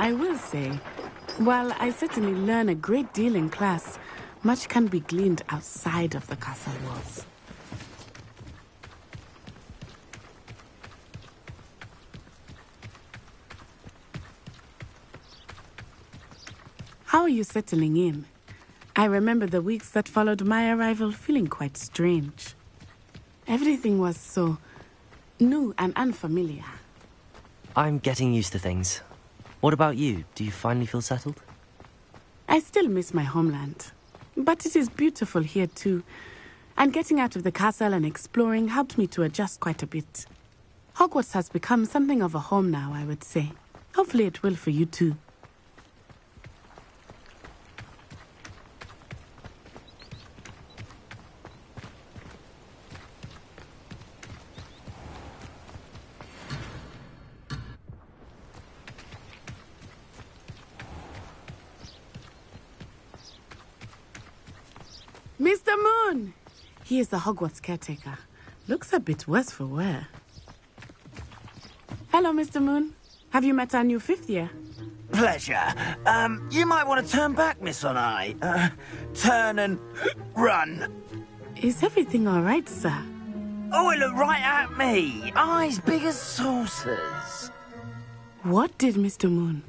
I will say, while I certainly learn a great deal in class, much can be gleaned outside of the castle walls. How are you settling in? I remember the weeks that followed my arrival feeling quite strange. Everything was so new and unfamiliar. I'm getting used to things. What about you? Do you finally feel settled? I still miss my homeland, but it is beautiful here too. And getting out of the castle and exploring helped me to adjust quite a bit. Hogwarts has become something of a home now, I would say. Hopefully it will for you too. Mr. Moon! He is the Hogwarts caretaker. Looks a bit worse for wear. Hello, Mr. Moon. Have you met our new fifth year? Pleasure. You might want to turn back, Miss Onai. Turn and run. Is everything all right, sir? Oh, it looked right at me. Eyes big as saucers. What did Mr. Moon?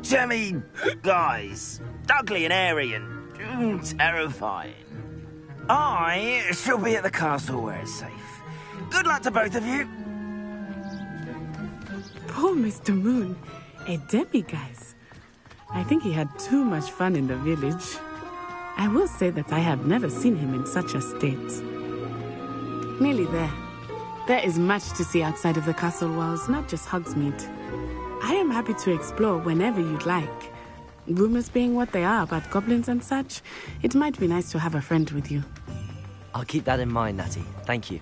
Jemmy, guys. Ugly and airy and terrifying. I shall be at the castle where it's safe. Good luck to both of you. Poor Mr. Moon. A demiguise. I think he had too much fun in the village. I will say that I have never seen him in such a state. Nearly there. There is much to see outside of the castle walls, not just Hogsmeade. I am happy to explore whenever you'd like. Rumors being what they are about goblins and such, it might be nice to have a friend with you. I'll keep that in mind, Natty. Thank you.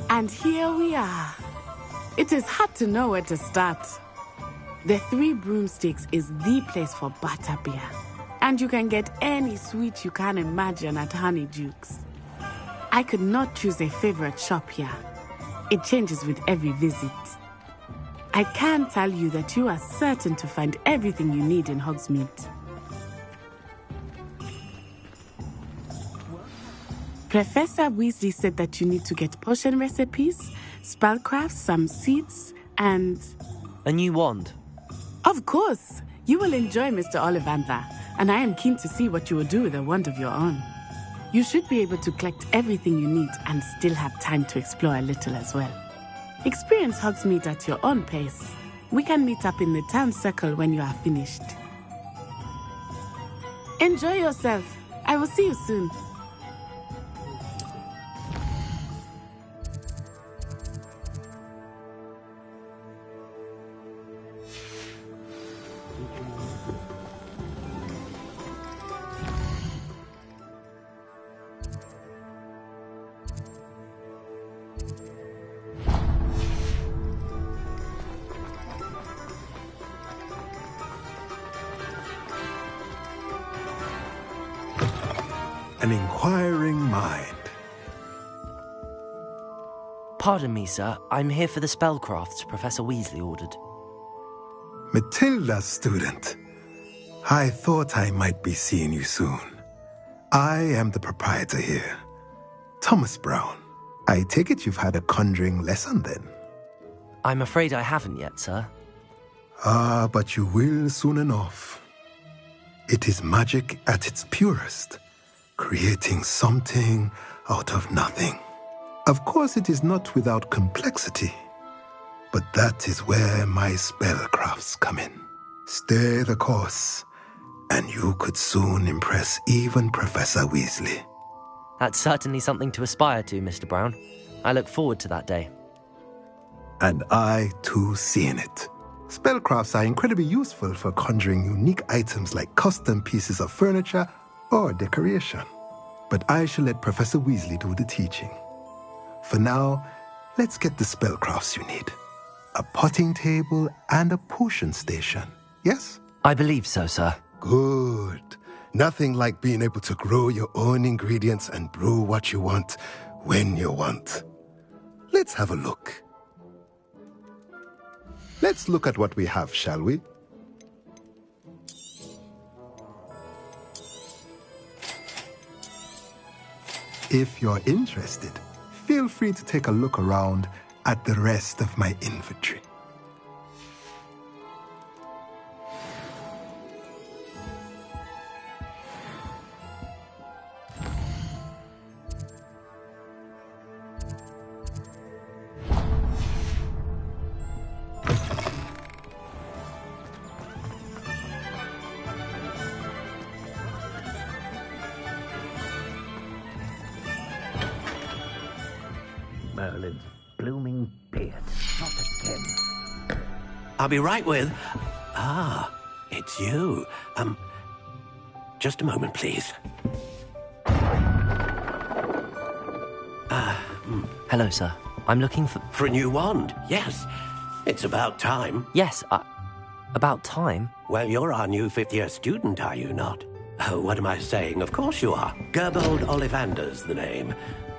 And here we are. It is hard to know where to start. The Three Broomsticks is the place for butterbeer. And you can get any sweet you can imagine at Honeydukes. I could not choose a favorite shop here. It changes with every visit. I can tell you that you are certain to find everything you need in Hogsmeade. Professor Weezy said that you need to get potion recipes, spellcrafts, some seeds, and... A new wand? Of course! You will enjoy Mr. Ollivander, and I am keen to see what you will do with a wand of your own. You should be able to collect everything you need and still have time to explore a little as well. Experience Hogsmeade at your own pace. We can meet up in the town circle when you are finished. Enjoy yourself. I will see you soon. An inquiring mind. Pardon me, sir. I'm here for the spellcrafts Professor Weasley ordered. Matilda's student. I thought I might be seeing you soon. I am the proprietor here, Thomas Brown. I take it you've had a conjuring lesson then? I'm afraid I haven't yet, sir. Ah, but you will soon enough. It is magic at its purest, creating something out of nothing. Of course, it is not without complexity, but that is where my spellcrafts come in. Stay the course, and you could soon impress even Professor Weasley. That's certainly something to aspire to, Mr. Brown. I look forward to that day. And I, too, see in it. Spellcrafts are incredibly useful for conjuring unique items like custom pieces of furniture or decoration. But I shall let Professor Weasley do the teaching. For now, let's get the spellcrafts you need. A potting table and a potion station, yes? I believe so, sir. Good. Nothing like being able to grow your own ingredients and brew what you want when you want. Let's have a look. Let's look at what we have, shall we? If you're interested, feel free to take a look around at the rest of my inventory. Merlin's blooming beard. Not again. I'll be right with... Ah, it's you. Just a moment, please. Hello, sir. I'm looking for... For a new wand, yes. It's about time. Yes, about time. Well, you're our new fifth-year student, are you not? Oh, what am I saying? Of course you are. Gerbold Ollivander's the name.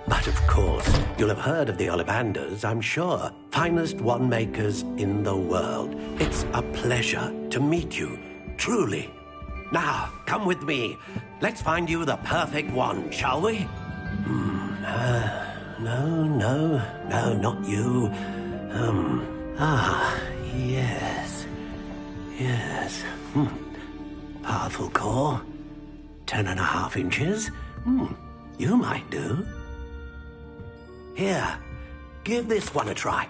But of course, you'll have heard of the Ollivanders, I'm sure. Finest wand makers in the world. It's a pleasure to meet you, truly. Now, come with me. Let's find you the perfect wand, shall we? No, not you. Yes. Powerful core. 10.5 inches. You might do. Here, give this one a try.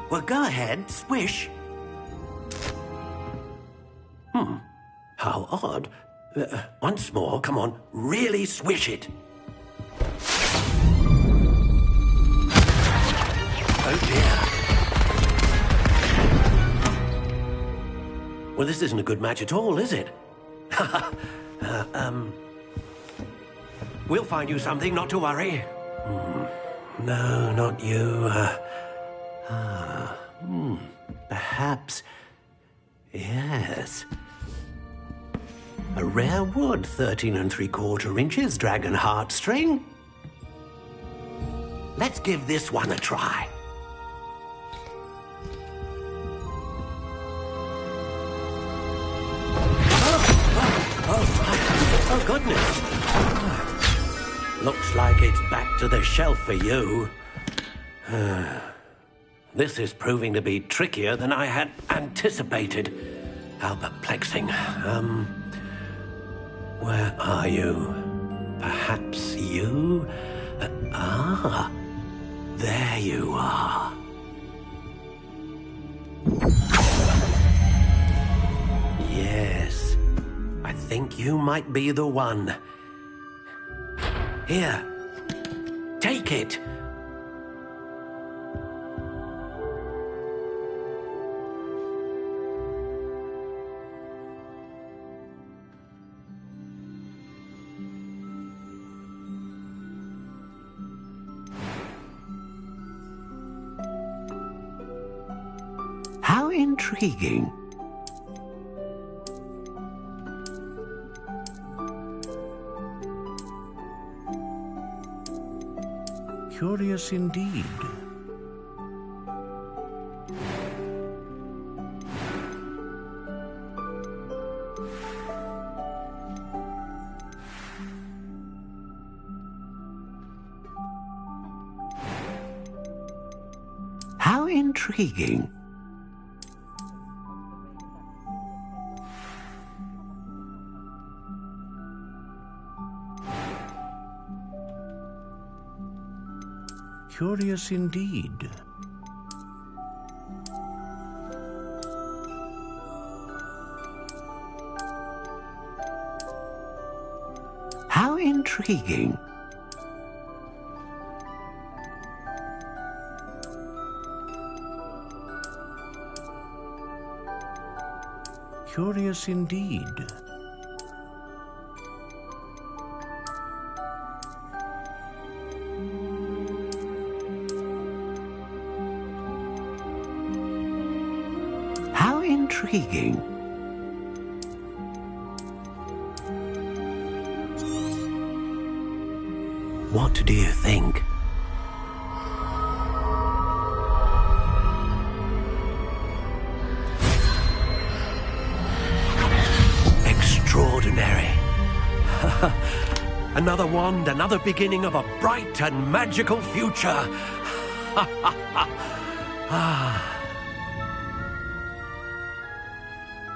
Well, go ahead, swish. How odd. Once more, come on, really swish it. Oh dear. Well, this isn't a good match at all, is it? We'll find you something, not to worry. No, not you. Perhaps... Yes. A rare wood, 13 3/4 inches, dragon heartstring. Let's give this one a try. Oh, goodness. Looks like it's back to the shelf for you. This is proving to be trickier than I had anticipated. How perplexing. Where are you? Perhaps you? There you are. Yes, I think you might be the one. Here, take it. How intriguing. Curious indeed. How intriguing. Curious indeed. How intriguing. Curious indeed. How intriguing. What do you think? Extraordinary. Another wand, another beginning of a bright and magical future.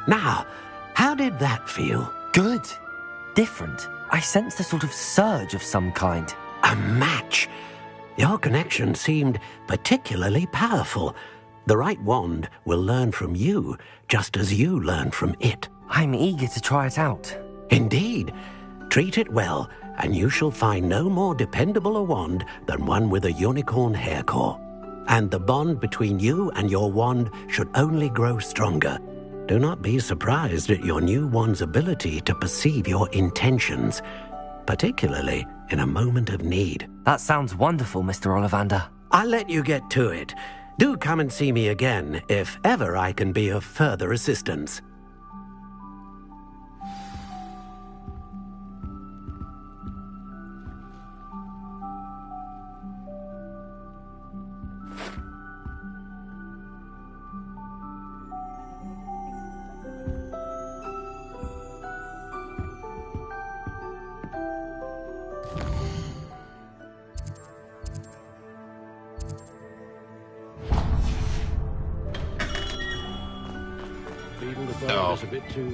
Now, how did that feel? Good. Different. I sensed a sort of surge of some kind. A match. Your connection seemed particularly powerful. The right wand will learn from you, just as you learn from it. I'm eager to try it out. Indeed. Treat it well, and you shall find no more dependable a wand than one with a unicorn hair core. And the bond between you and your wand should only grow stronger. Do not be surprised at your new wand's ability to perceive your intentions, particularly in a moment of need. That sounds wonderful, Mr. Ollivander. I'll let you get to it. Do come and see me again if ever I can be of further assistance. Oh. A bit too...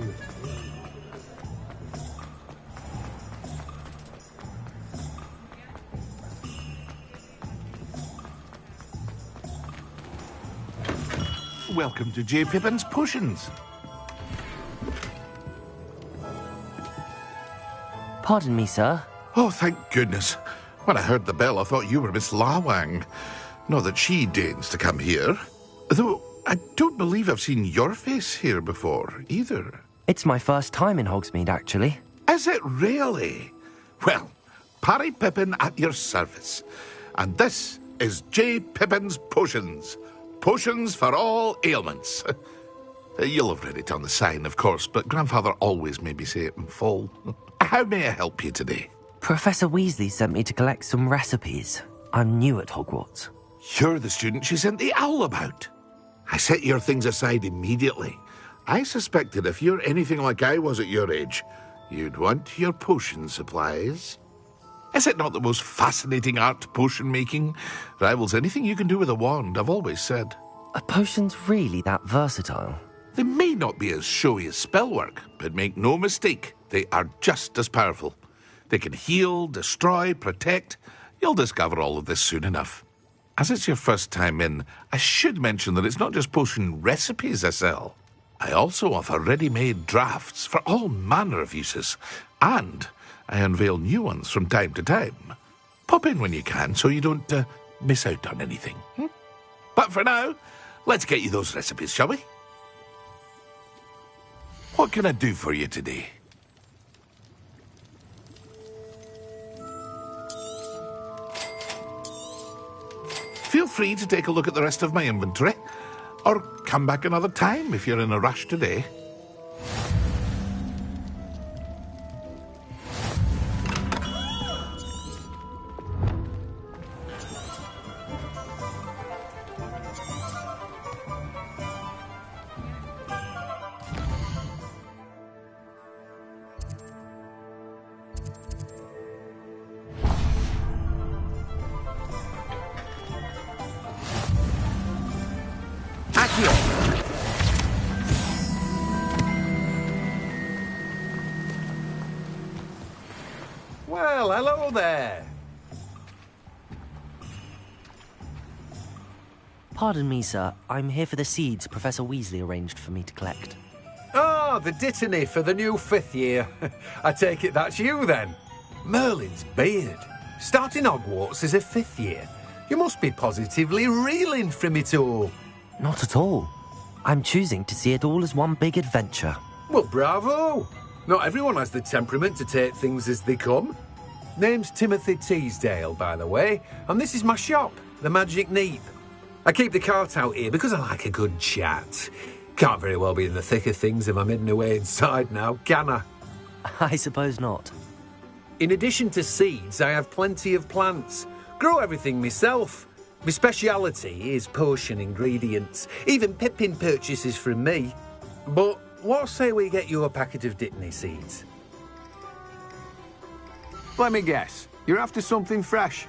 Welcome to J. Pippin's Potions. Pardon me, sir. Oh, thank goodness. When I heard the bell, I thought you were Miss Lawang. Not that she deigns to come here. Though I don't believe I've seen your face here before, either. It's my first time in Hogsmeade, actually. Is it really? Well, Parry Pippin at your service. And this is J. Pippin's Potions. Potions for all ailments. You'll have read it on the sign, of course, but Grandfather always made me say it in full. How may I help you today? Professor Weasley sent me to collect some recipes. I'm new at Hogwarts. You're the student she sent the owl about. I set your things aside immediately. I suspected if you're anything like I was at your age, you'd want your potion supplies. Is it not the most fascinating art, potion making? Rivals anything you can do with a wand, I've always said. Are potions really that versatile? They may not be as showy as spellwork, but make no mistake, they are just as powerful. They can heal, destroy, protect. You'll discover all of this soon enough. As it's your first time in, I should mention that it's not just potion recipes I sell. I also offer ready-made drafts for all manner of uses, and I unveil new ones from time to time. Pop in when you can so you don't miss out on anything. But for now, let's get you those recipes, shall we? What can I do for you today? Feel free to take a look at the rest of my inventory, or come back another time if you're in a rush today. Well, hello there. Pardon me, sir. I'm here for the seeds Professor Weasley arranged for me to collect. Oh, the dittany for the new 5th year. I take it that's you, then. Merlin's beard. Starting Hogwarts as a 5th year. You must be positively reeling from it all. Not at all. I'm choosing to see it all as one big adventure. Well, bravo. Not everyone has the temperament to take things as they come. Name's Timothy Teasdale, by the way, and this is my shop, the Magic Neep. I keep the cart out here because I like a good chat. Can't very well be in the thick of things if I'm hidden away inside now, can I? I suppose not. In addition to seeds, I have plenty of plants. Grow everything myself. My speciality is potion ingredients. Even Pippin purchases from me. But what say we get you a packet of Dittany seeds? Let me guess. You're after something fresh.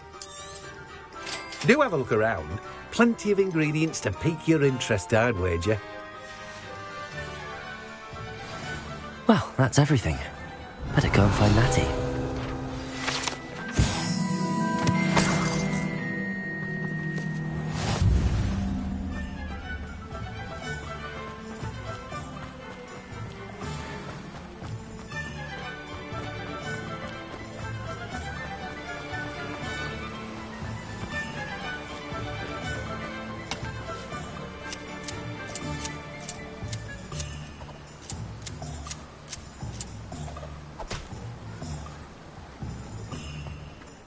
Do have a look around. Plenty of ingredients to pique your interest, I'd wager. Well, that's everything. Better go and find Natty.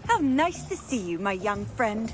How nice to see you, my young friend.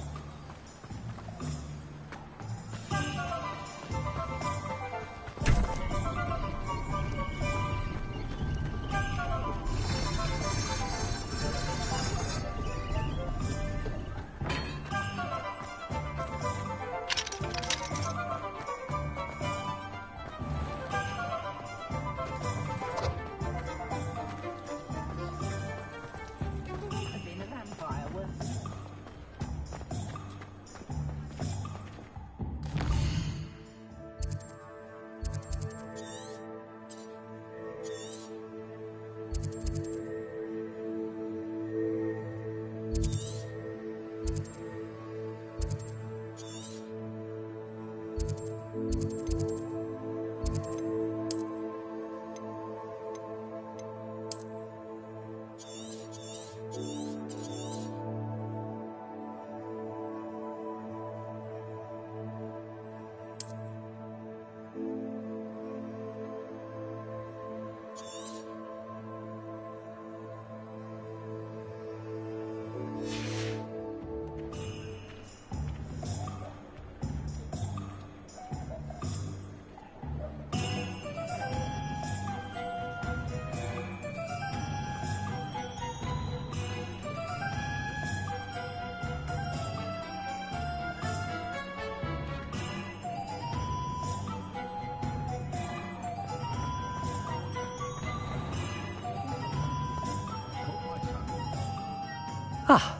Ah,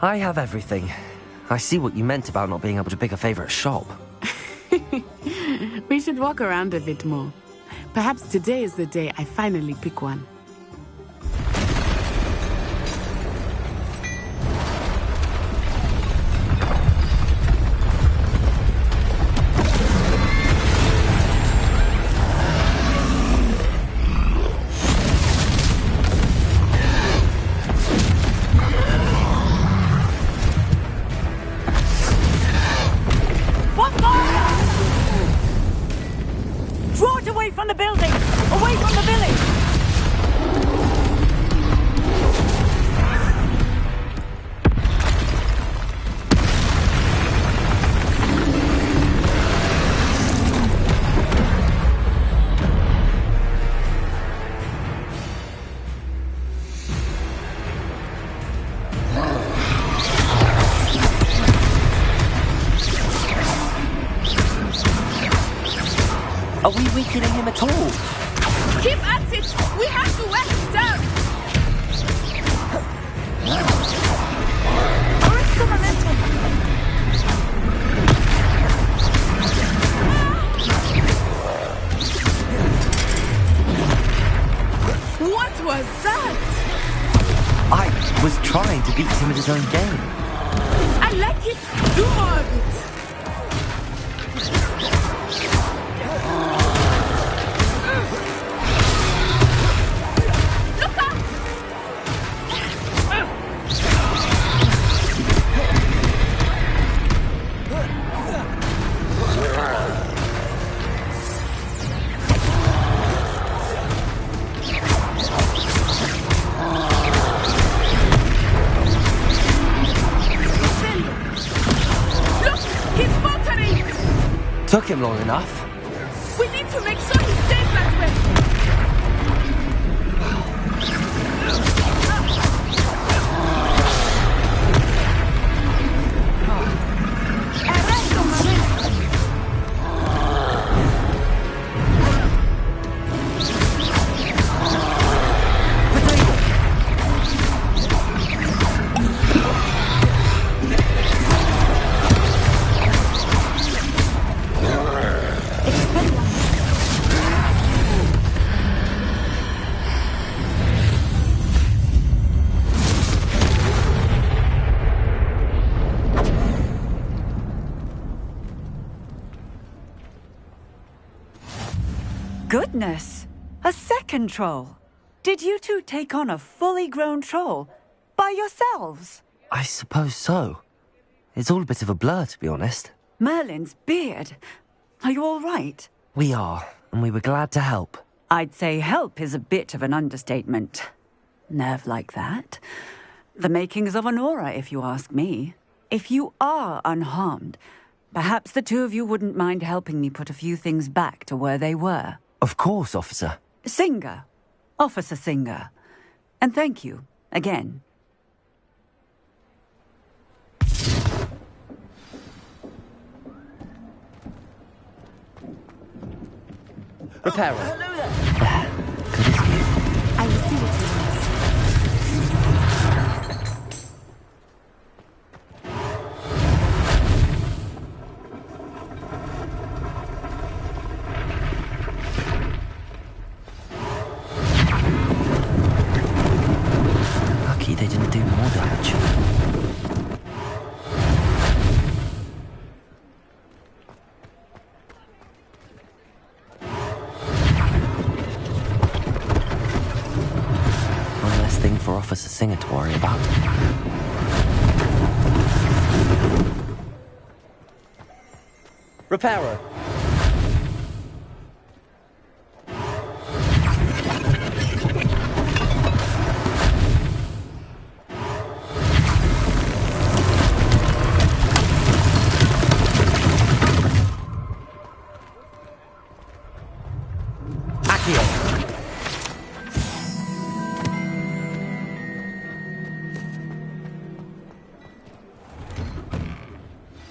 I have everything. I see what you meant about not being able to pick a favourite shop. We should walk around a bit more. Perhaps today is the day I finally pick one. Are we weakening him at all? Keep at it! We have to wear him down! Arrest the momentum! What was that? I was trying to beat him at his own game. I like it! Do more of it! Took him long enough. We need to make sure he stays that way. goodness! A second troll! Did you two take on a fully grown troll? By yourselves? I suppose so. It's all a bit of a blur, to be honest. Merlin's beard. Are you all right? We are, and we were glad to help. I'd say help is a bit of an understatement. Nerve like that. The makings of an aura, if you ask me. If you are unharmed, perhaps the two of you wouldn't mind helping me put a few things back to where they were. Of course, officer. Singer. Officer Singer. And thank you, again. Repairer. Hello there. Good as you. I will see what he wants. Lucky they didn't do more damage. One less thing for Officer Singer to worry about. Repairer.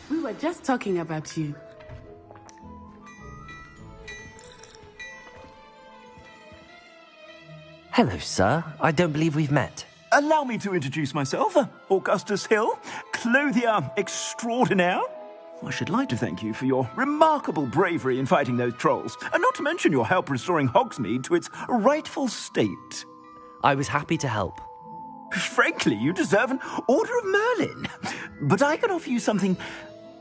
We were just talking about you. Hello, sir. I don't believe we've met. Allow me to introduce myself, Augustus Hill, clothier extraordinaire. I should like to thank you for your remarkable bravery in fighting those trolls, and not to mention your help restoring Hogsmeade to its rightful state. I was happy to help. Frankly, you deserve an Order of Merlin. But I can offer you something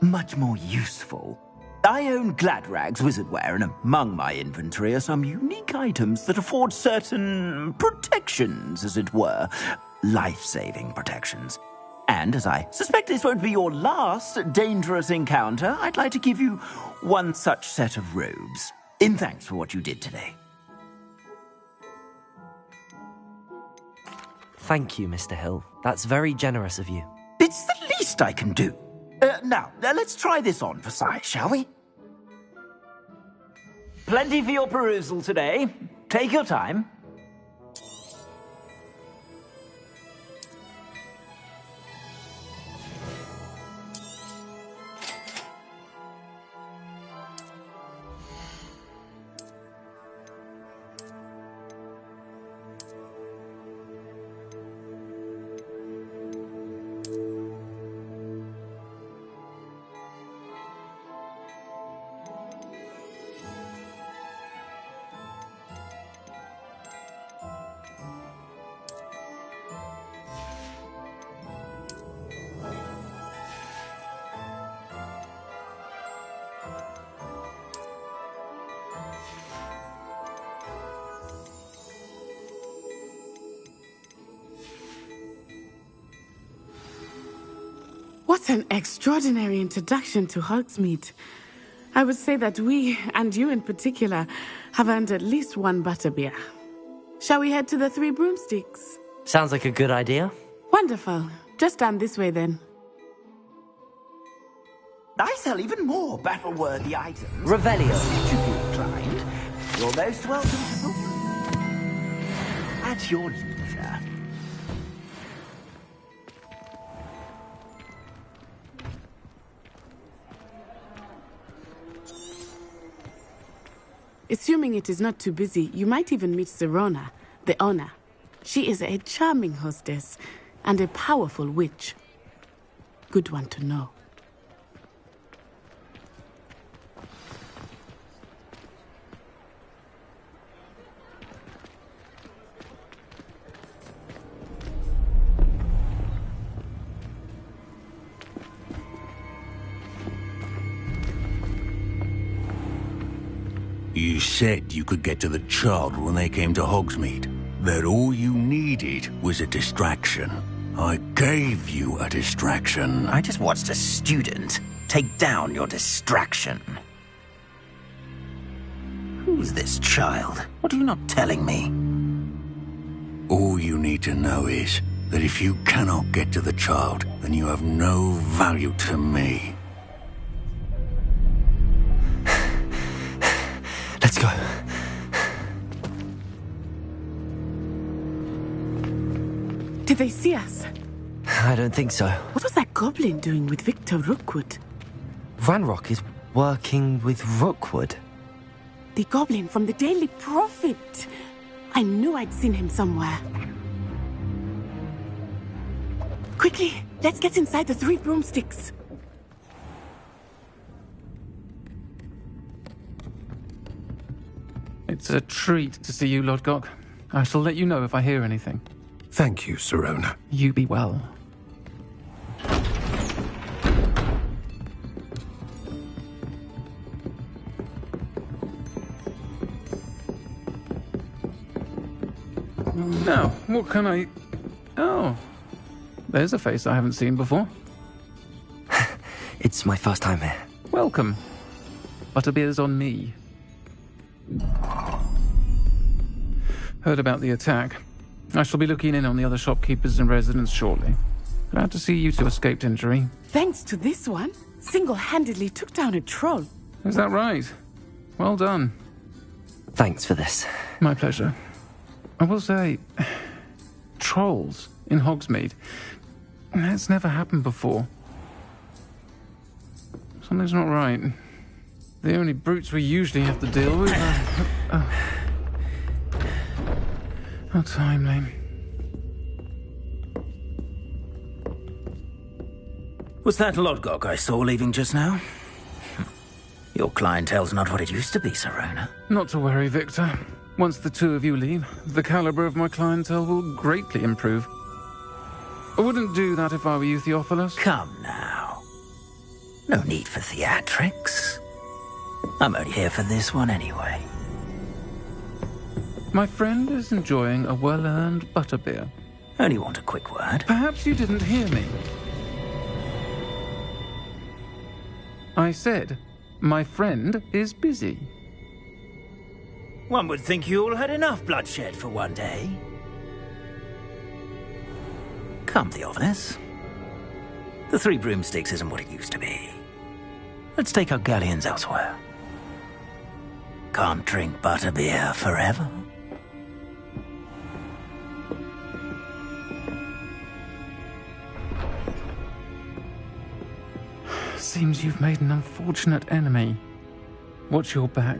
much more useful. I own Gladrag's wizardware, and among my inventory are some unique items that afford certain protections, as it were. Life-saving protections. And as I suspect this won't be your last dangerous encounter, I'd like to give you one such set of robes, in thanks for what you did today. Thank you, Mr. Hill. That's very generous of you. It's the least I can do. Now, let's try this on for size, shall we? Plenty for your perusal today. Take your time. What an extraordinary introduction to Hogsmeade. I would say that we, and you in particular, have earned at least one butterbeer. Shall we head to the Three Broomsticks? Sounds like a good idea. Wonderful. Just down this way then. I sell even more battle-worthy items. Revelio. Should you be inclined, you're most welcome to book at your leisure. Assuming it is not too busy, you might even meet Sirona, the owner. She is a charming hostess and a powerful witch. Good one to know. You said you could get to the child when they came to Hogsmeade. That all you needed was a distraction. I gave you a distraction. I just watched a student take down your distraction. Who's this child? What are you not telling me? All you need to know is that if you cannot get to the child, then you have no value to me. Let's go. Did they see us? I don't think so. What was that goblin doing with Victor Rookwood? Ranrock is working with Rookwood. The goblin from the Daily Prophet. I knew I'd seen him somewhere. Quickly, let's get inside the 3 broomsticks. It's a treat to see you, Lodgok. I shall let you know if I hear anything. Thank you, Sirona. You be well. Now, what can I... Oh, there's a face I haven't seen before. It's my first time here. Welcome. Butterbeer's on me. Heard about the attack. I shall be looking in on the other shopkeepers and residents shortly. Glad to see you two escaped injury. Thanks to this one, single-handedly took down a troll. Is that right? Well done. Thanks for this. My pleasure. I will say, trolls in Hogsmeade. That's never happened before. Something's not right. The only brutes we usually have to deal with are... How timely. Was that Lodgok I saw leaving just now? Your clientele's not what it used to be, Sirona. Not to worry, Victor. Once the two of you leave, the caliber of my clientele will greatly improve. I wouldn't do that if I were you, Theophilus. Come now. No need for theatrics. I'm only here for this one anyway. My friend is enjoying a well-earned butterbeer. Only want a quick word. Perhaps you didn't hear me. I said, my friend is busy. One would think you all had enough bloodshed for one day. Come, Theophilus. The 3 broomsticks isn't what it used to be. Let's take our galleons elsewhere. Can't drink butterbeer forever. Seems you've made an unfortunate enemy. Watch your back.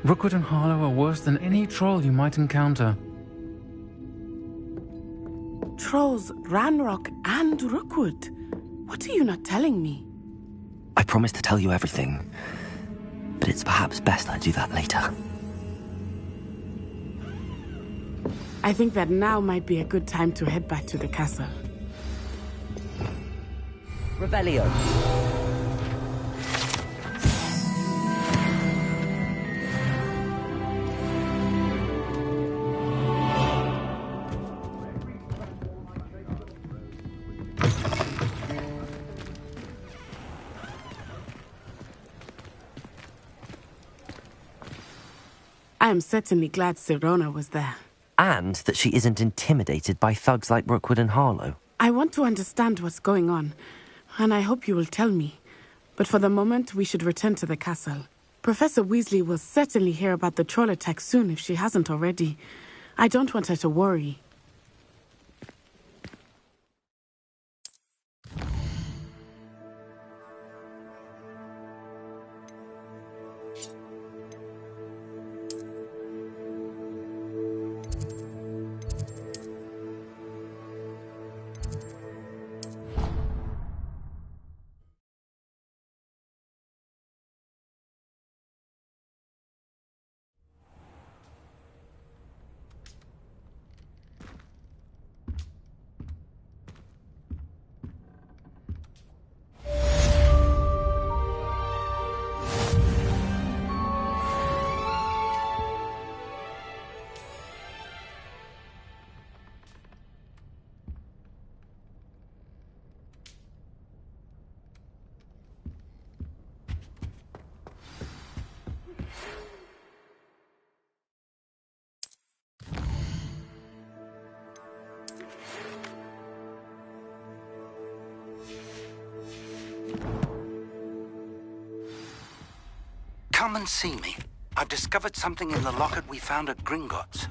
Rookwood and Harlow are worse than any troll you might encounter. Trolls, Ranrock, and Rookwood. What are you not telling me? I promised to tell you everything, but it's perhaps best I do that later. I think that now might be a good time to head back to the castle. Revelio. I am certainly glad Sirona was there. And that she isn't intimidated by thugs like Rookwood and Harlow. I want to understand what's going on, and I hope you will tell me. But for the moment, we should return to the castle. Professor Weasley will certainly hear about the troll attack soon if she hasn't already. I don't want her to worry. come and see me. I've discovered something in the locket we found at Gringotts.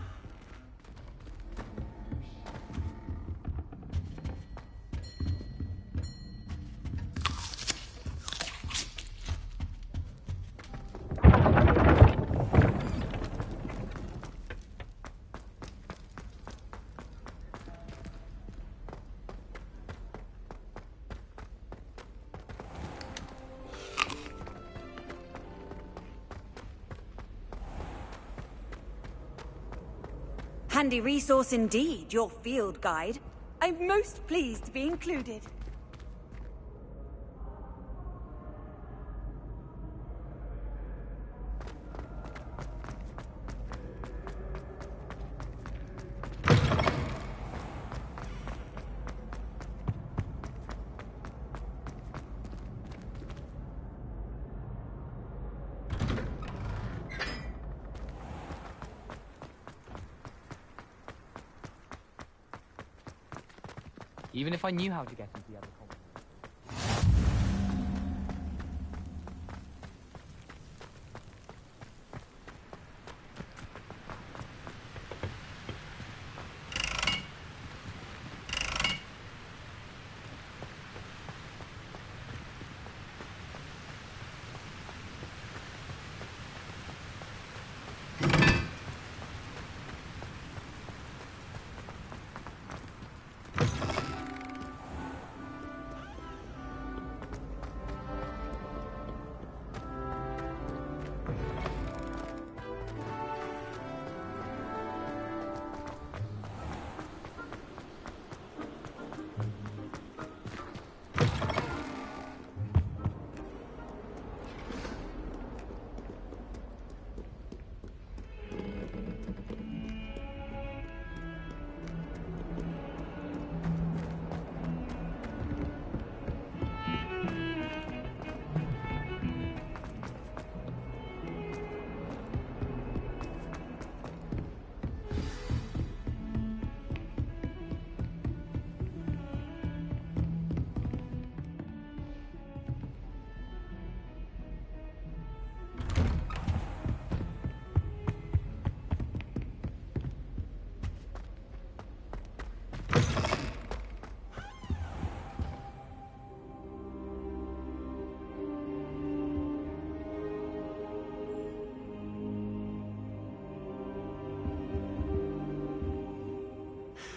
Handy resource indeed, your field guide. I'm most pleased to be included. Even if I knew how to get into the other column.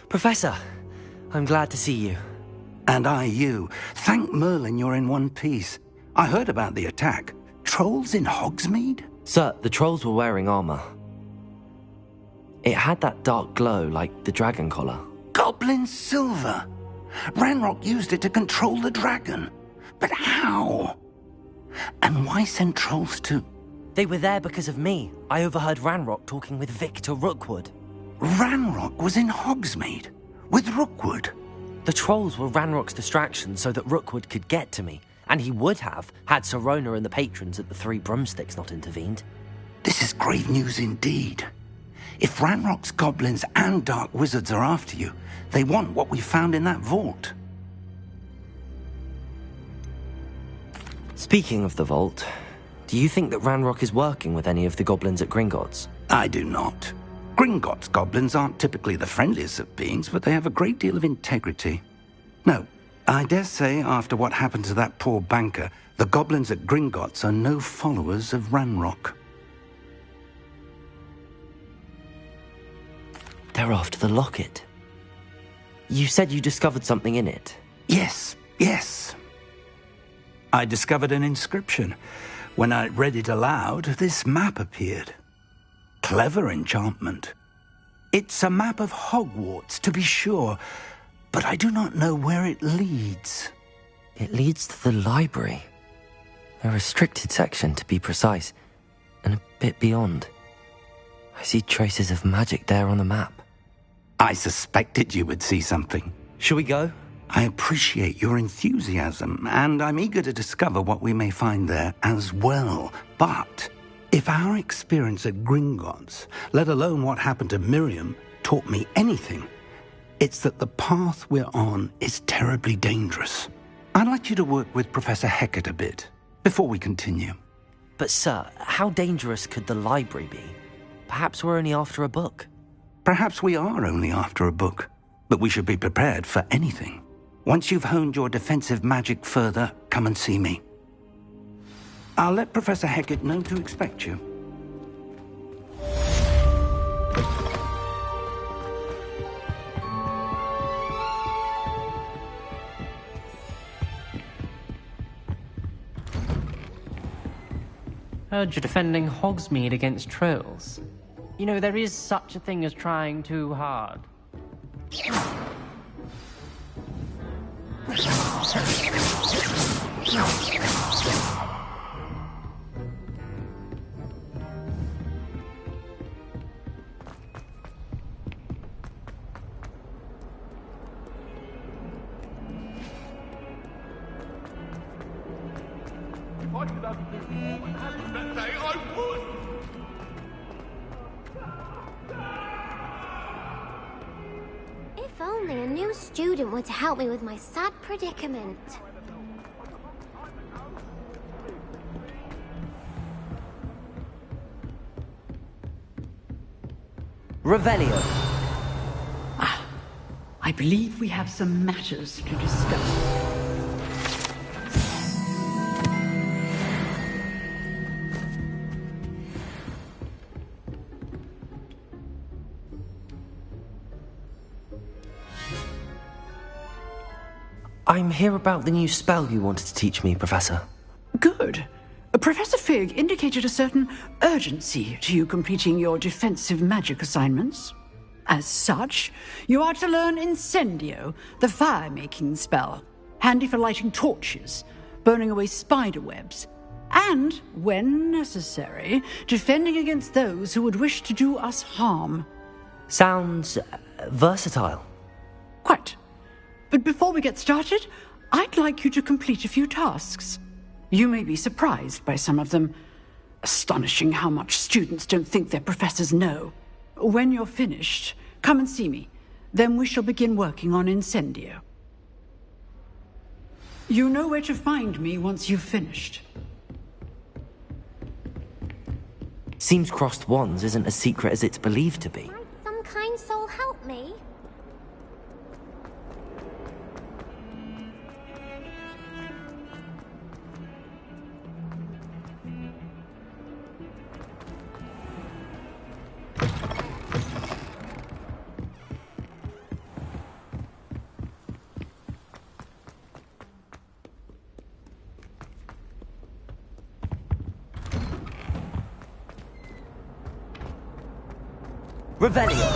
Professor, I'm glad to see you. And I you. Thank Merlin you're in one piece. I heard about the attack. Trolls in Hogsmeade? Sir, the trolls were wearing armor. It had that dark glow like the dragon collar. Goblin silver! Ranrock used it to control the dragon. But how? And why send trolls to... They were there because of me. I overheard Ranrock talking with Victor Rookwood. Ranrock was in Hogsmeade? With Rookwood? The trolls were Ranrock's distraction so that Rookwood could get to me. And he would have, had Sirona and the patrons at the Three Broomsticks not intervened. This is grave news indeed. If Ranrock's goblins and dark wizards are after you, they want what we found in that vault. Speaking of the vault, do you think that Ranrock is working with any of the goblins at Gringotts? I do not. Gringotts goblins aren't typically the friendliest of beings, but they have a great deal of integrity. No, I dare say after what happened to that poor banker, the goblins at Gringotts are no followers of Ranrock. They're after the locket. You said you discovered something in it. Yes. I discovered an inscription. When I read it aloud, this map appeared. Clever enchantment. It's a map of Hogwarts, to be sure, but I do not know where it leads. It leads to the library. A restricted section, to be precise, and a bit beyond. I see traces of magic there on the map. I suspected you would see something. Shall we go? I appreciate your enthusiasm, and I'm eager to discover what we may find there as well. But if our experience at Gringotts, let alone what happened to Miriam, taught me anything, it's that the path we're on is terribly dangerous. I'd like you to work with Professor Hecat a bit before we continue. But sir, how dangerous could the library be? Perhaps we're only after a book. Perhaps we are only after a book, but we should be prepared for anything. Once you've honed your defensive magic further, come and see me. I'll let Professor Hecat know to expect you. Heard you're defending Hogsmeade against trolls. You know, there is such a thing as trying too hard. If only a new student were to help me with my sad predicament. Revelio. I believe we have some matters to discuss. I'm here about the new spell you wanted to teach me, Professor. Good. Professor Fig indicated a certain urgency to you completing your defensive magic assignments. As such, you are to learn Incendio, the fire-making spell, handy for lighting torches, burning away spider webs, and, when necessary, defending against those who would wish to do us harm. Sounds versatile. Quite. But before we get started, I'd like you to complete a few tasks. You may be surprised by some of them. Astonishing how much students don't think their professors know. When you're finished, come and see me. Then we shall begin working on Incendio. You know where to find me once you've finished. Seems crossed wands isn't as secret as it's believed to be. Might some kind soul help me? Revelio.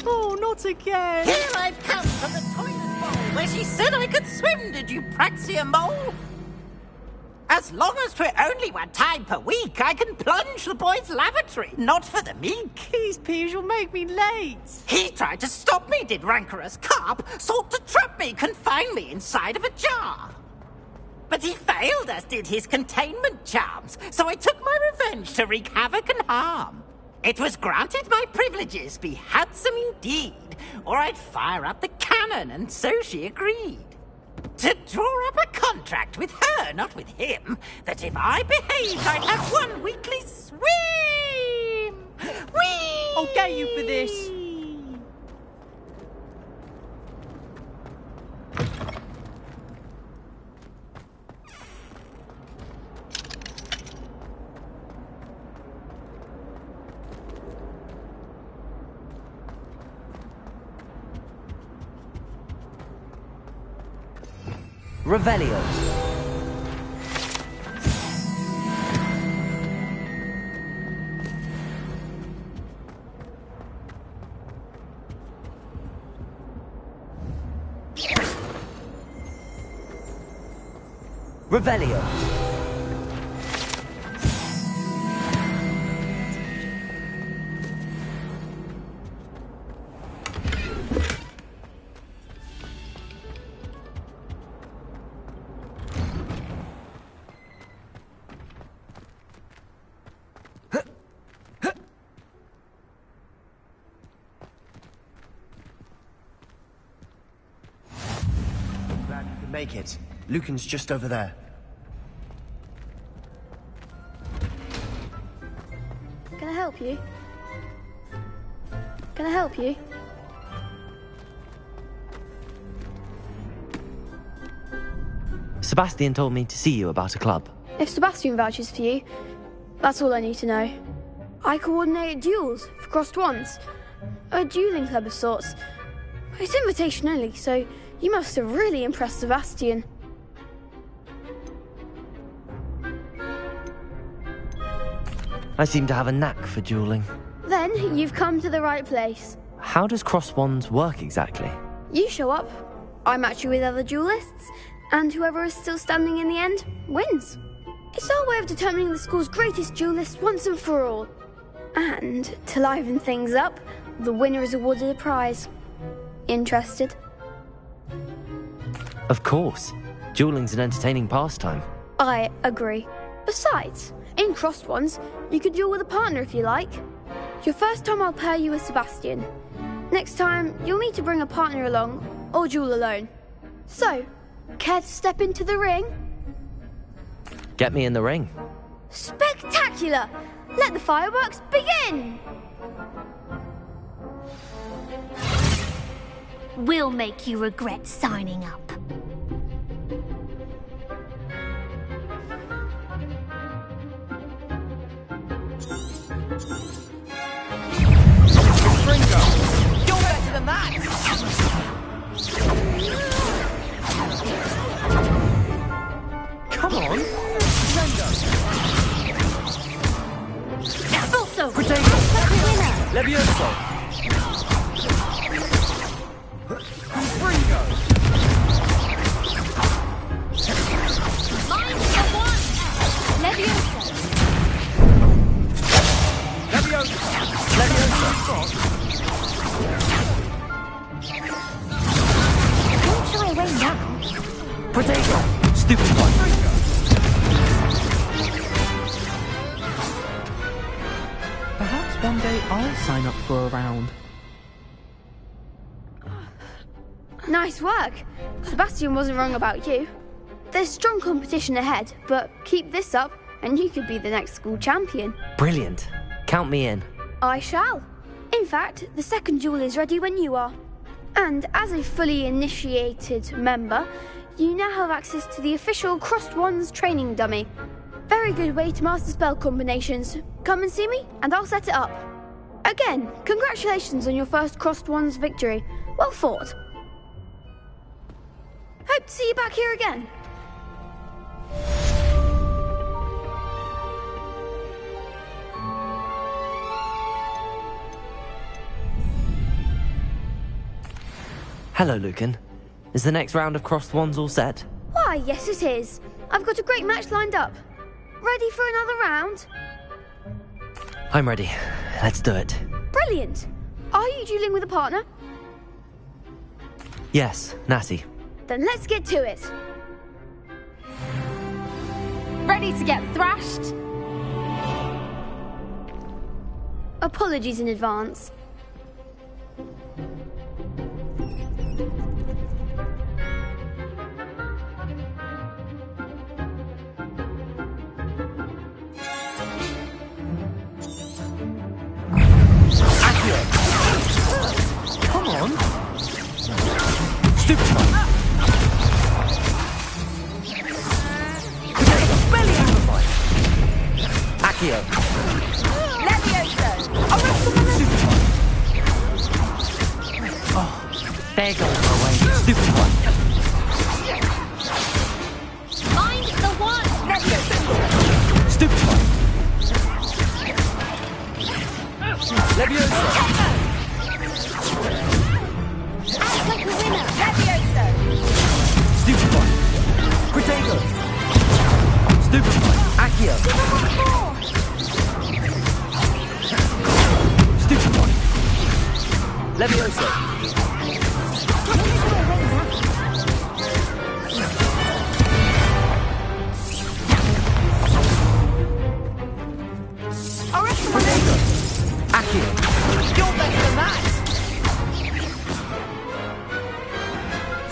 Oh, not again! Here I've come from the toilet bowl where she said I could swim, did you praxia mole? As long as 'twere only one time per week, I can plunge the boy's lavatory, not for the meek. These peeves will make me late. He tried to stop me, did rancorous carp, sought to trap me, confine me inside of a jar. But he failed, as did his containment charms, so I took my revenge to wreak havoc and harm. It was granted my privileges be handsome indeed, or I'd fire up the cannon, and so she agreed. To draw up a contract with her, not with him, that if I behaved, I'd have one weekly swim! Whee! I'll get you for this. Revelio. Revelio. Make it. Lucan's just over there. help you? Can I help you? Sebastian told me to see you about a club. If Sebastian vouches for you, that's all I need to know. I coordinate duels for crossed wands. A dueling club of sorts. It's invitation only, so you must have really impressed Sebastian. I seem to have a knack for dueling. Then you've come to the right place. How does crossed wands work exactly? You show up, I match you with other duelists, and whoever is still standing in the end wins. It's our way of determining the school's greatest duelist once and for all. And to liven things up, the winner is awarded a prize. Interested? Of course. Dueling's an entertaining pastime. I agree. Besides, in crossed ones, you could duel with a partner if you like. Your first time I'll pair you with Sebastian. Next time, you'll need to bring a partner along, or duel alone. So, care to step into the ring? Get me in the ring. Spectacular! Let the fireworks begin! We'll make you regret signing up. Ringo, you're better than that! Come on! Expulso! Potato! Winner! Levioso! Ringo! Mind the one! Levioso! Levioso! Levioso! Don't shy away now. Potato! Stupid one. Perhaps one day I'll sign up for a round. Nice work. Sebastian wasn't wrong about you. There's strong competition ahead, but keep this up and you could be the next school champion. Brilliant. Count me in. I shall. In fact, the second duel is ready when you are. And as a fully initiated member, you now have access to the official Crossed Wands training dummy. Very good way to master spell combinations. Come and see me, and I'll set it up. Again, congratulations on your first Crossed Wands victory. Well fought. Hope to see you back here again. Hello, Lucan. Is the next round of crossed wands all set? Why, yes it is. I've got a great match lined up. Ready for another round? I'm ready. Let's do it. Brilliant. Are you dueling with a partner? Yes, Natty. Then let's get to it. Ready to get thrashed? Apologies in advance. Come on! Stupid one! Belly amplified! Accio! Levioso! Stupid one! Oh, there goes my way. Stupid one! Mind the one! Levioso! Stupid one! Levioso! Act like a winner! Levioso! Stupid one! Potato! Stupid one! Accio! Stupid one! Levioso! Accio! You're better than that!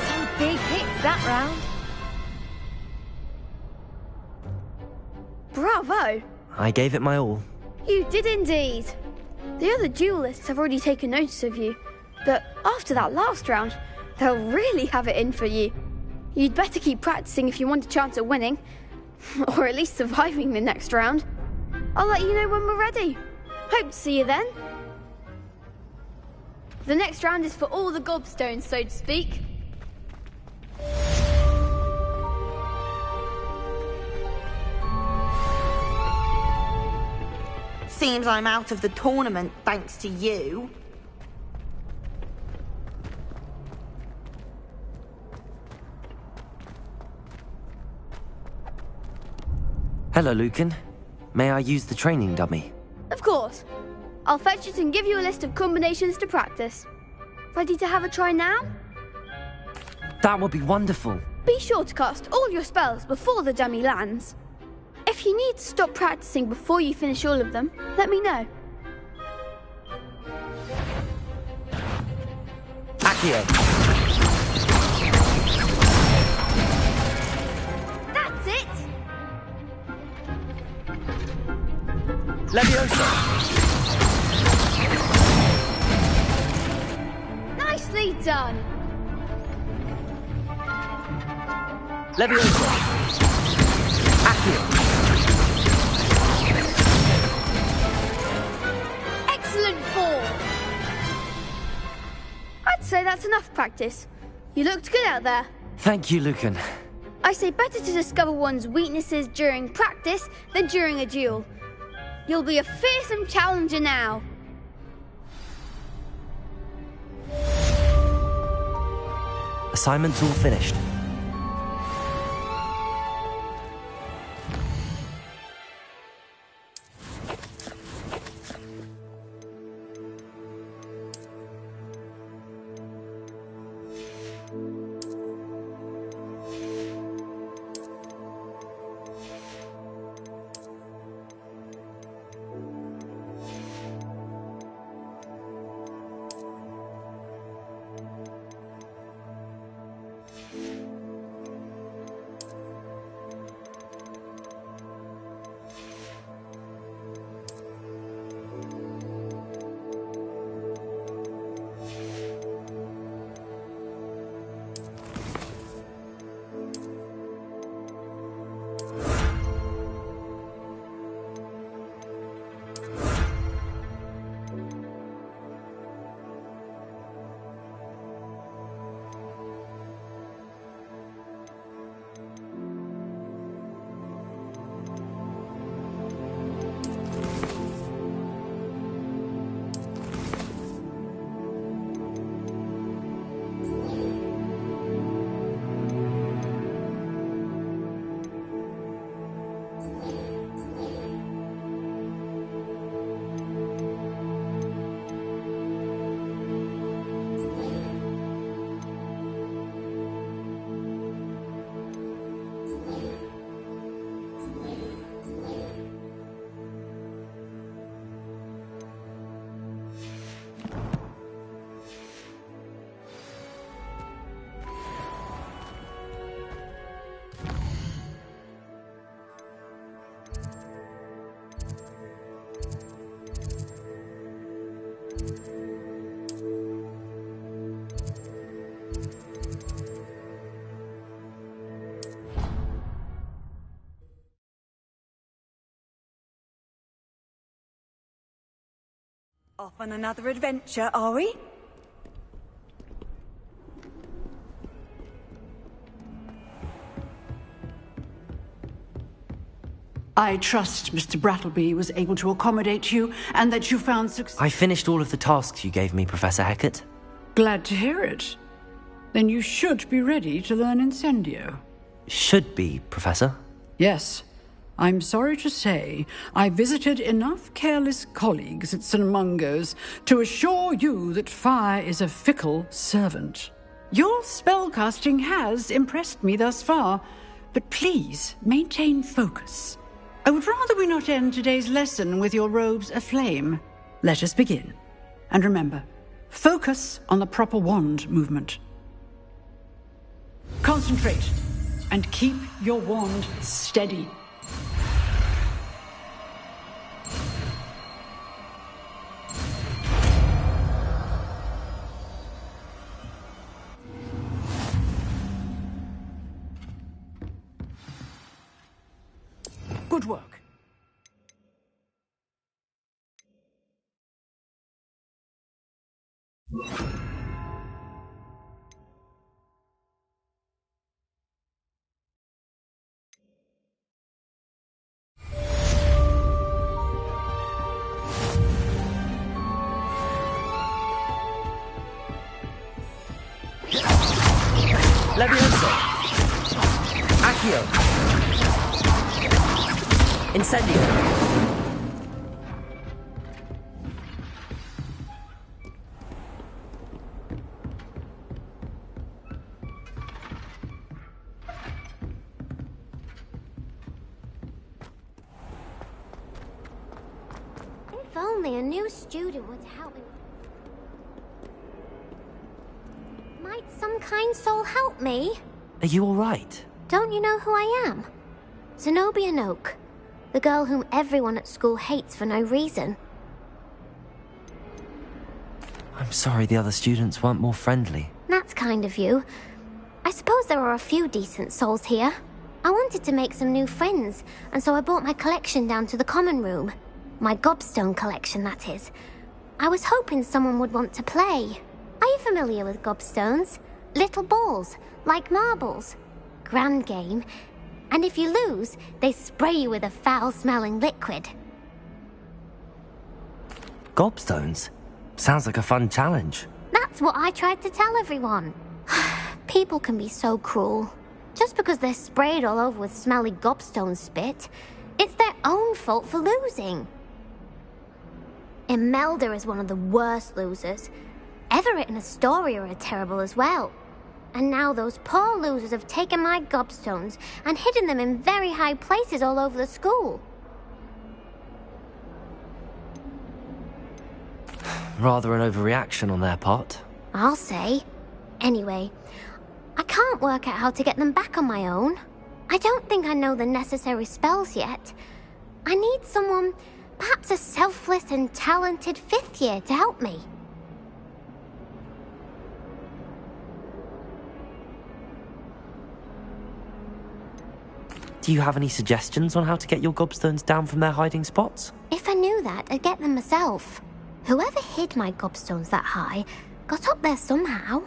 Some big hits that round. Bravo! I gave it my all. You did indeed. The other duelists have already taken notice of you, but after that last round, they'll really have it in for you. You'd better keep practicing if you want a chance at winning, or at least surviving the next round. I'll let you know when we're ready. Hope to see you then. The next round is for all the gobstones, so to speak. Seems I'm out of the tournament thanks to you. Hello, Lucan. May I use the training dummy? Of course. I'll fetch it and give you a list of combinations to practice. Ready to have a try now? That would be wonderful. Be sure to cast all your spells before the dummy lands. If you need to stop practicing before you finish all of them, let me know. Accio. That's it! Leviosa. Nicely done! Leviosa. Accio. Excellent fall! I'd say that's enough practice. You looked good out there. Thank you, Lucan. I say better to discover one's weaknesses during practice than during a duel. You'll be a fearsome challenger now. Assignment's all finished. Off on another adventure, are we? I trust Mr. Brattleby was able to accommodate you and that you found success. I finished all of the tasks you gave me, Professor Hecat. Glad to hear it. Then you should be ready to learn Incendio. Should be, Professor. Yes. I'm sorry to say, I visited enough careless colleagues at St. Mungo's to assure you that fire is a fickle servant. Your spellcasting has impressed me thus far, but please maintain focus. I would rather we not end today's lesson with your robes aflame. Let us begin. And remember, focus on the proper wand movement. Concentrate, and keep your wand steady. Good work. Levioso! Accio! Incendio! If only a new student were to help me. Might some kind soul help me? Are you alright? Don't you know who I am? Zenobia Noak, the girl whom everyone at school hates for no reason. I'm sorry the other students weren't more friendly. That's kind of you. I suppose there are a few decent souls here. I wanted to make some new friends, and so I brought my collection down to the common room. My gobstone collection, that is. I was hoping someone would want to play. Are you familiar with gobstones? Little balls, like marbles. Grand game. And if you lose, they spray you with a foul-smelling liquid. Gobstones? Sounds like a fun challenge. That's what I tried to tell everyone. People can be so cruel. Just because they're sprayed all over with smelly gobstone spit, it's their own fault for losing. Imelda is one of the worst losers. Everett and Astoria are terrible as well. And now those poor losers have taken my gobstones and hidden them in very high places all over the school. Rather an overreaction on their part. I'll say. Anyway, I can't work out how to get them back on my own. I don't think I know the necessary spells yet. I need someone, perhaps a selfless and talented 5th year to help me. Do you have any suggestions on how to get your gobstones down from their hiding spots? If I knew that, I'd get them myself. Whoever hid my gobstones that high got up there somehow.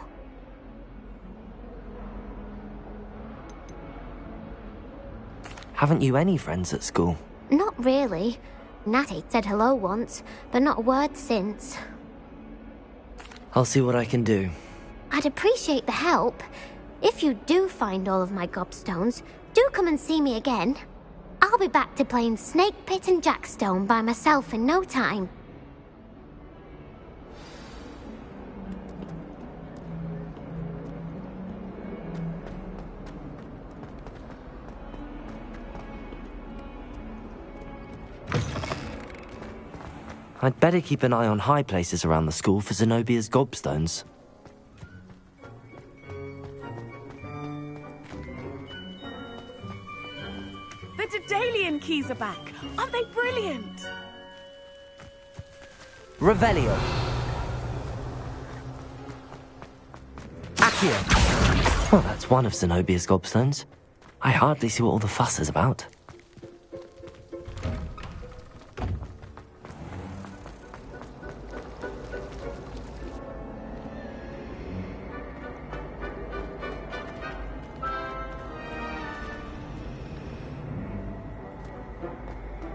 Haven't you any friends at school? Not really. Natty said hello once, but not a word since. I'll see what I can do. I'd appreciate the help. If you do find all of my gobstones, do come and see me again. I'll be back to playing Snake Pit and Jackstone by myself in no time. I'd better keep an eye on high places around the school for Zenobia's gobstones. The Daedalian keys are back. Aren't they brilliant? Revelio. Accio. Well, that's one of Zenobia's gobstones. I hardly see what all the fuss is about.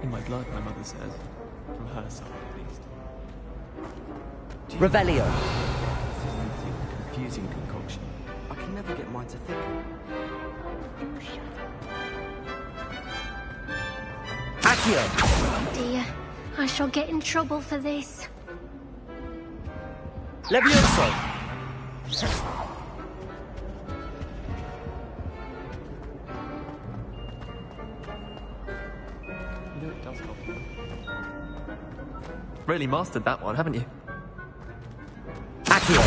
In my blood, my mother says. From her side, at least. Revelio. This is a confusing concoction. I can never get mine to think. Accio. Oh dear, I shall get in trouble for this. Levioso. You know it does help. Really mastered that one, haven't you? Accio.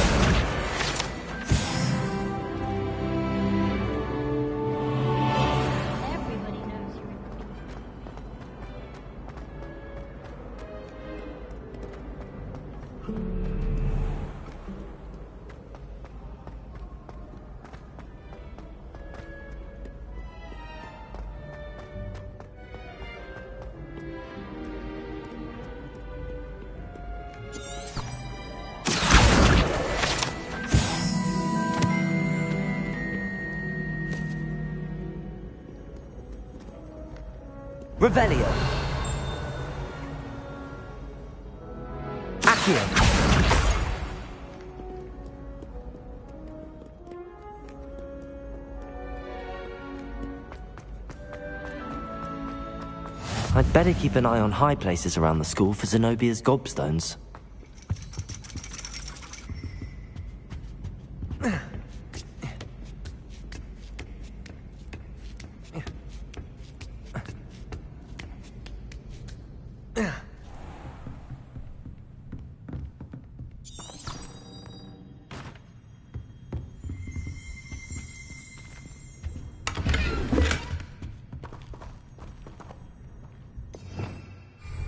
Revelio. Accio. I'd better keep an eye on high places around the school for Zenobia's gobstones.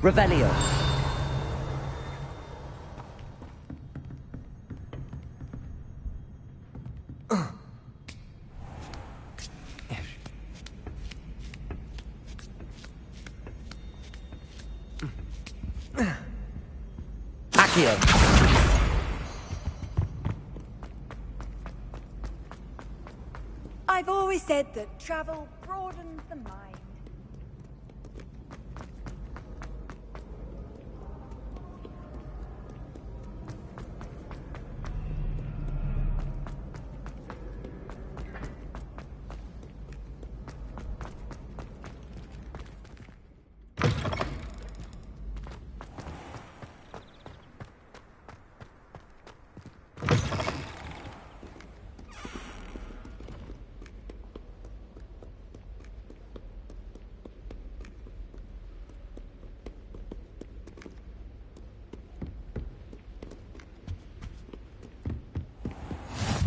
Revelio. Accio. I've always said that travel broadens the mind.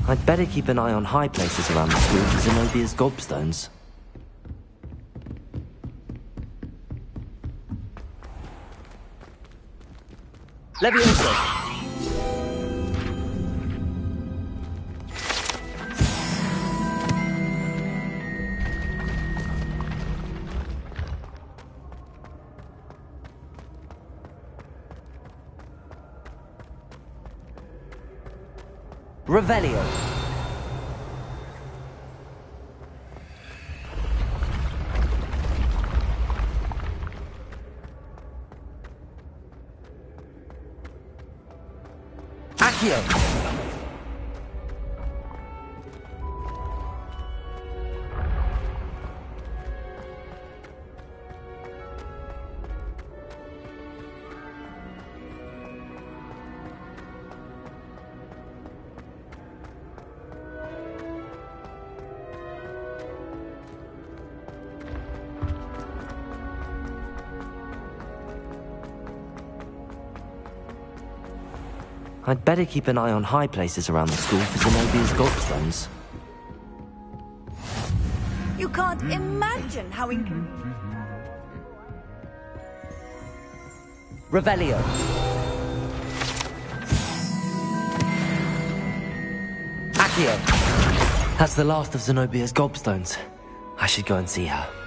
I'd better keep an eye on high places around the school for Zenobia's gobstones. Levioso! Revelio. Accio. I'd better keep an eye on high places around the school for Zenobia's gobstones. You can't imagine how inconvenient. Revelio. Accio. That's the last of Zenobia's gobstones. I should go and see her.